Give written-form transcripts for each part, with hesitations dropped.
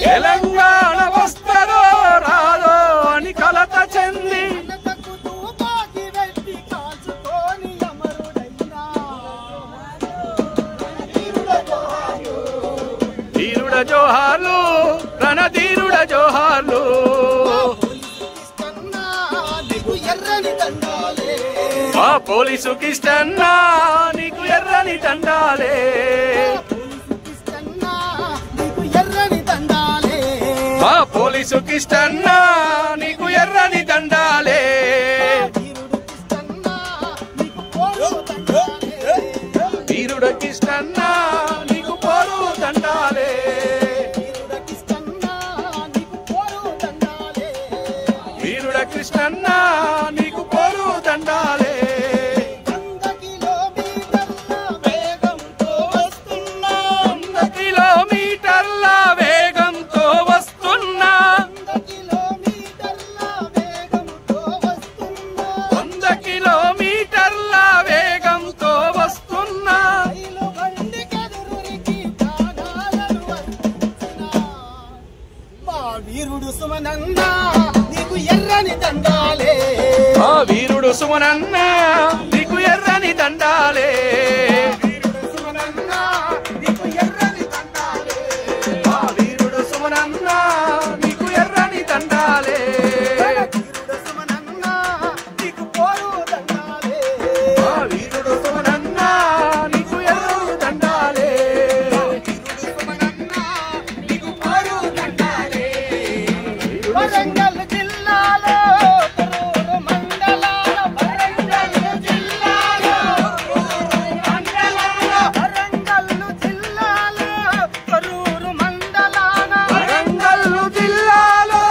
తెలంగాణ వస్తదో రాదో అని కలత చెంది ధీరుడ జోహార్లు రణధీరుడ జోహార్లు మా పోలీసు కిష్టన్నా నీకు ఎర్రని దండాలే మా పోలీసు కిష్టన్నా నీకు ఎర్రని దండాలే వీరుడ కిష్టన్నా నీకు పోరు దండాలే వీరుడ కృష్ణన్నా నీకు పోరు దండాలే 100 కిలోమీటర్ల వేగంతో వస్తున్నా 100 కిలోమీటర్ల వేగంతో వస్తున్నా వీరుడు సుమనన్నా నీకు ఎర్రని దండాలే ఆ వీరుడు సుమనన్నా నీకు ఎర్రని దండాలే వీరుడు సుమనన్నా నీకు ఎర్రని దండాలే ఆ వీరుడు సుమనన్నా నీకు ఎర్రని దండాలే వీరుడు సుమనన్నా నీకు పోరు దండాలే ఆ వీరుడు సుమనన్నా నీకు ఎర్రని దండాలే వీరుడు సుమనన్నా నీకు పోరు దండాలే వరంగల్ జిల్లాలో తరూరు మండలాల వరంగల్ జిల్లాలో తరూరు మండలాన వరంగల్ జిల్లాలో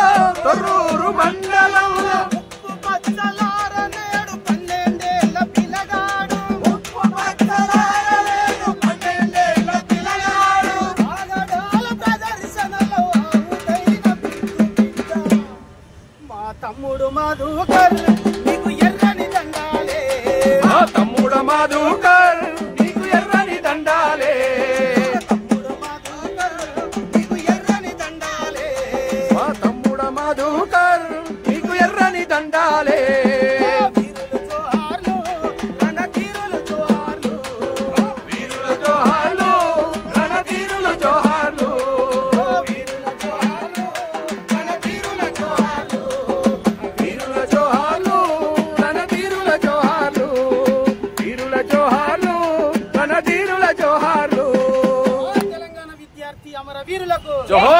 తొర్రూరు మండలంలో ఉప్పు పచ్చలార నేడు 12 ఏళ్ల పిల్లగాడు ఉప్పు పచ్చలార నేడు 12 ఏళ్ల పిల్లగాడు ఆగడాల ప్రదర్శనలో ఆవుతైన బిడ్డ మా తమ్ముడు మధుకర్ నీకు ఎర్రని దండాలే మా తమ్ముడ మధుకర్ నీకు ఎర్రని దండాలే తమ్ముడు మధుకర్ నీకు ఎర్రని దండాలే మా తమ్ముడ మధుకర్ నీకు ఎర్రని దండాలే వీరుల జోహార్లు రణధీరుల జోహార్లు వీరుల జోహార్లు రణధీరుల జోహార్లు వీరుల జోహార్లు రణధీరుల జోహార్లు వీరుల జోహార్లు రణధీరుల జోహార్లు వీరుల జోహార్లు రణధీరుల జోహార్లు తెలంగాణ విద్యార్థి అమర వీరులకు జోహార్